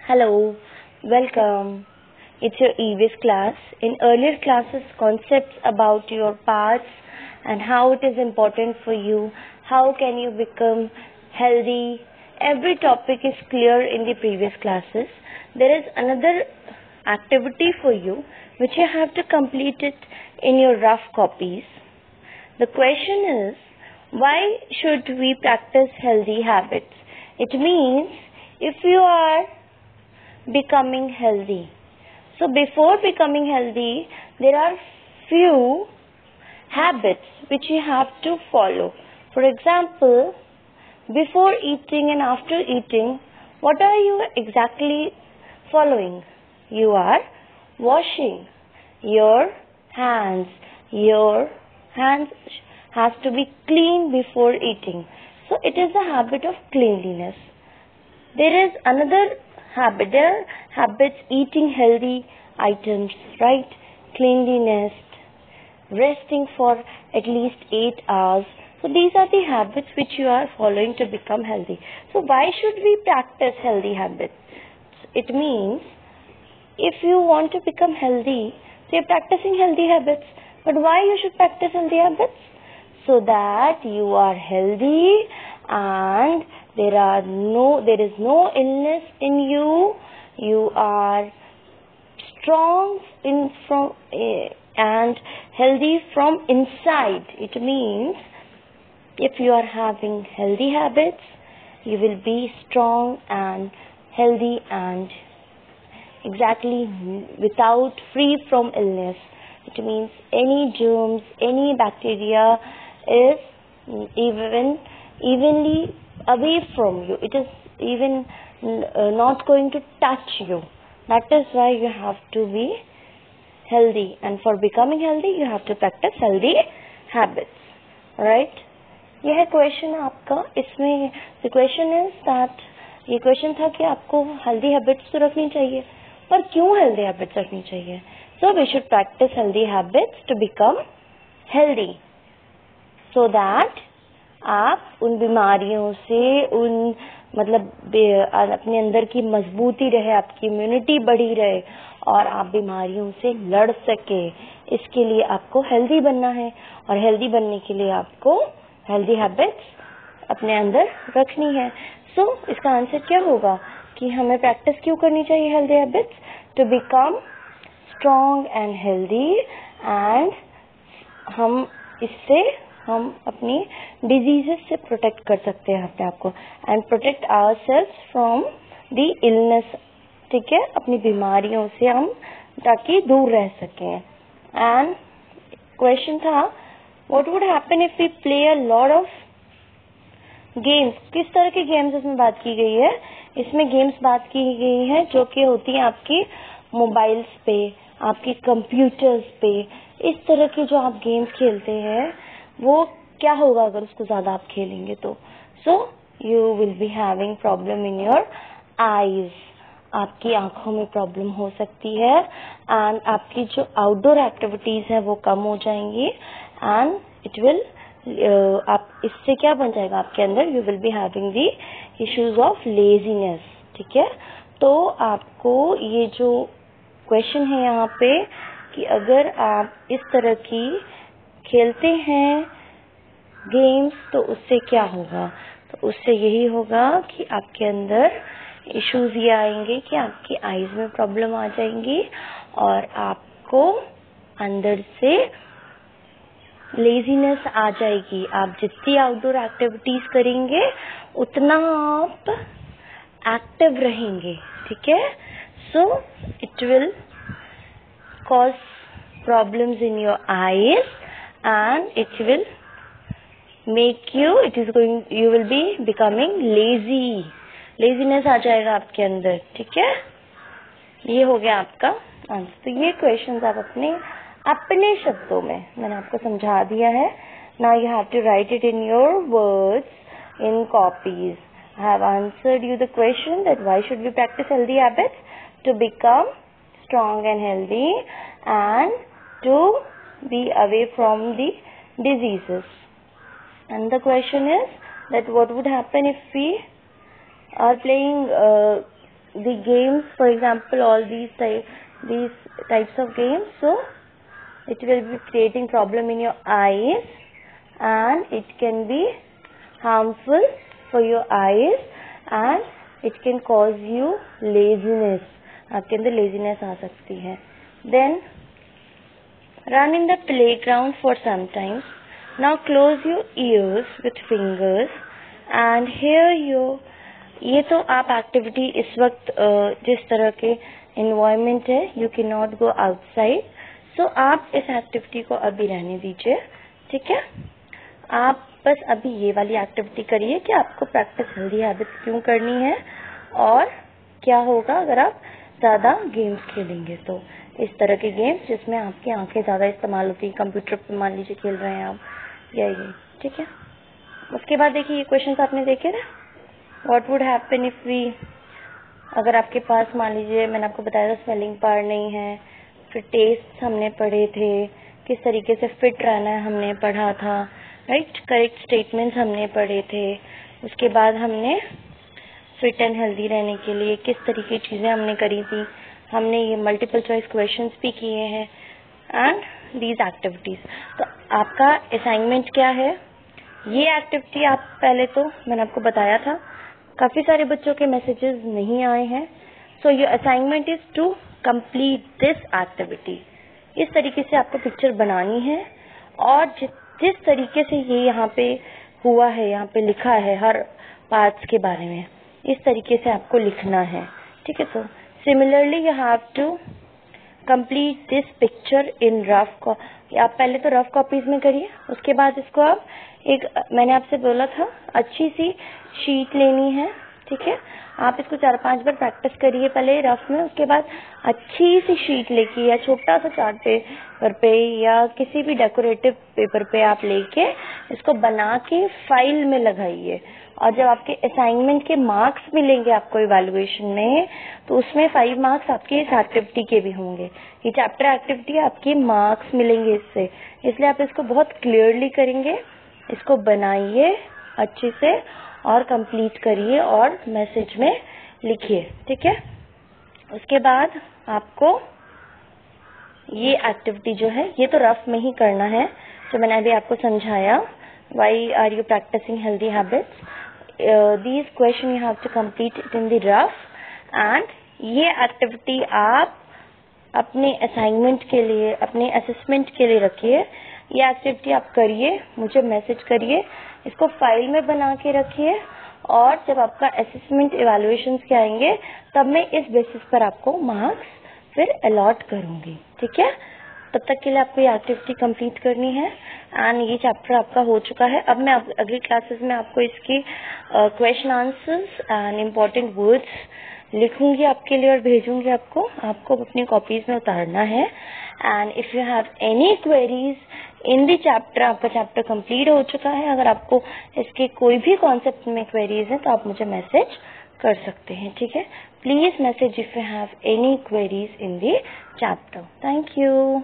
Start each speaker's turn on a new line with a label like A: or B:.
A: Hello, welcome. It's your EVS class. In earlier classes, concepts about your parts and how it is important for you, how can you become healthy, every topic is clear in the previous classes. There is another activity for you which you have to complete it in your rough copies. The question is, why should we practice healthy habits? It means if you are becoming healthy. So before becoming healthy, there are few habits which you have to follow. For example, before eating and after eating, what are you exactly following? You are washing your hands. Your hands has to be clean before eating. So it is a habit of cleanliness. There is another habit. There are habits eating healthy items, right? Cleanliness, resting for at least 8 hours. So these are the habits which you are following to become healthy. So why should we practice healthy habits? It means if you want to become healthy, so you're practicing healthy habits. But why you should practice healthy habits? So that you are healthy and there is no illness in you. You are strong and healthy from inside. It means if you are having healthy habits, you will be strong and healthy and exactly without free from illness. It means any germs, any bacteria is evenly away from you. It is even not going to touch you. That is why you have to be healthy, and for becoming healthy you have to practice healthy habits. Right? यह question आपका, इसमें the question is that ये question था कि आपको healthy habits तो रखनी चाहिए, पर क्यों हेल्दी हैबिट्स रखनी चाहिए? So we should practice healthy habits to become healthy, so that आप उन बीमारियों से अपने अंदर की मजबूती रहे, आपकी इम्यूनिटी बढ़ी रहे और आप बीमारियों से लड़ सके. इसके लिए आपको हेल्दी बनना है और हेल्दी बनने के लिए आपको हेल्दी हैबिट्स अपने अंदर रखनी है. सो इसका आंसर क्या होगा कि हमें प्रैक्टिस क्यों करनी चाहिए healthy habits? To become strong and healthy, and हम अपनी डिजीजेस से प्रोटेक्ट कर सकते हैं अपने आप को, and protect ourselves from the illness. ठीक है, अपनी बीमारियों से हम ताकि दूर रह सकें. एंड क्वेश्चन था, what would happen if we play a lot of games? किस तरह के गेम्स इसमें बात की गई है? इसमें गेम्स बात की गई है जो कि होती हैं आपकी मोबाइल्स पे, आपके कंप्यूटर्स पे. इस तरह के जो आप गेम्स खेलते हैं वो क्या होगा अगर उसको ज्यादा आप खेलेंगे तो? So you will be having problem in your eyes. आपकी आंखों में प्रॉब्लम हो सकती है, एंड आपकी जो आउटडोर एक्टिविटीज है वो कम हो जाएंगी, एंड इट विल आप इससे क्या बन जाएगा आपके अंदर? You will be having the issues of laziness. ठीक है, तो आपको ये जो क्वेश्चन है यहाँ पे कि अगर आप इस तरह की खेलते हैं गेम्स तो उससे क्या होगा? तो उससे यही होगा कि आपके अंदर इश्यूज ये आएंगे कि आपकी आईज में प्रॉब्लम आ जाएंगी और आपको अंदर से लेजीनेस आ जाएगी. आप जितनी आउटडोर एक्टिविटीज करेंगे उतना आप एक्टिव रहेंगे. ठीक है, so it will cause problems in your eyes and it will make you will be becoming lazy. Laziness आ जाएगा आपके अंदर. ठीक है, ये हो गया आपका आंसर. तो ये क्वेश्चंस आप अपने शब्दों में मैंने आपको समझा दिया है. Now you have to write it in your words in copies. I have answered you the question that why should we practice healthy habits? To become strong and healthy and to be away from the diseases. And the question is that what would happen if we are playing the games, for example, all these types of games, so it will be creating problem in your eyes and it can be harmful for your eyes and it can cause you laziness. आपके अंदर laziness आ सकती है. Then run in the playground for some time. Now close your ears with fingers and hear your. ये तो आप activity इस वक्त जिस तरह के एनवायरमेंट है, you can not go outside, so आप इस एक्टिविटी को अभी रहने दीजिए. ठीक है, आप बस अभी ये वाली एक्टिविटी करिए कि आपको प्रैक्टिस हेल्दी हैबिट्स क्यों करनी है और क्या होगा अगर आप ज्यादा गेम्स खेलेंगे. तो इस तरह के गेम्स जिसमें आपकी आंखें ज्यादा इस्तेमाल होती है, कंप्यूटर पे मान लीजिए खेल रहे हैं आप, या ये. ठीक है, उसके बाद देखिए ये क्वेश्चंस आपने देखे ना. What would happen if we, अगर आपके पास मान लीजिए मैंने आपको बताया था स्पेलिंग पार्ट नहीं है, फिर टेस्ट हमने पढ़े थे, किस तरीके से फिट रहना है हमने पढ़ा था, राइट, करेक्ट स्टेटमेंट्स हमने पढ़े थे, उसके बाद हमने फिट एंड हेल्दी रहने के लिए किस तरीके की चीजें हमने करी थी, हमने ये मल्टीपल चॉइस क्वेश्चंस भी किए हैं एंड दीज एक्टिविटीज. तो आपका असाइनमेंट क्या है, ये एक्टिविटी आप पहले तो मैंने आपको बताया था काफी सारे बच्चों के मैसेजेस नहीं आए हैं, so your assignment is to complete this activity. इस तरीके से आपको पिक्चर बनानी है और जिस तरीके से ये यहाँ पे हुआ है, यहाँ पे लिखा है हर पार्ट्स के बारे में, इस तरीके से आपको लिखना है. ठीक है, तो similarly you have to complete this picture in rough copy. आप पहले तो रफ कॉपीज में करिए, उसके बाद इसको आप एक, मैंने आपसे बोला था अच्छी सी शीट लेनी है. ठीक है, आप इसको 4-5 बार प्रैक्टिस करिए पहले रफ में, उसके बाद अच्छी सी शीट लेके या छोटा सा चार्ट पेपर पे या किसी भी डेकोरेटिव पेपर पे आप लेके इसको बना के फाइल में लगाइए. और जब आपके असाइनमेंट के मार्क्स मिलेंगे आपको इवैल्यूएशन में, तो उसमें 5 मार्क्स आपके इस एक्टिविटी के भी होंगे. ये चैप्टर एक्टिविटी आपके मार्क्स मिलेंगे इससे, इसलिए आप इसको बहुत क्लियरली करेंगे. इसको बनाइए अच्छे से और कंप्लीट करिए और मैसेज में लिखिए. ठीक है, उसके बाद आपको ये एक्टिविटी जो है ये तो रफ में ही करना है, जो मैंने अभी आपको समझाया. Why are you practicing healthy habits, these question you have to complete it in the rough. And ये एक्टिविटी आप अपने असाइनमेंट के लिए, अपने असेसमेंट के लिए रखिए. ये एक्टिविटी आप करिए, मुझे मैसेज करिए, इसको फाइल में बना के रखिए और जब आपका असेसमेंट इवैल्यूएशन के आएंगे तब मैं इस बेसिस पर आपको मार्क्स फिर अलॉट करूंगी. ठीक है, तब तक के लिए आपको ये एक्टिविटी कंप्लीट करनी है एंड ये चैप्टर आपका हो चुका है. अब मैं अगली क्लासेस में आपको इसकी question answers and important words लिखूंगी आपके लिए और भेजूंगी आपको अपनी कॉपीज में उतारना है. And if you have any queries in the chapter, आपका चैप्टर कंप्लीट हो चुका है, अगर आपको इसके कोई भी कॉन्सेप्ट में क्वेरीज है तो आप मुझे मैसेज कर सकते हैं. ठीक है, please message if you have any queries in the chapter. Thank you.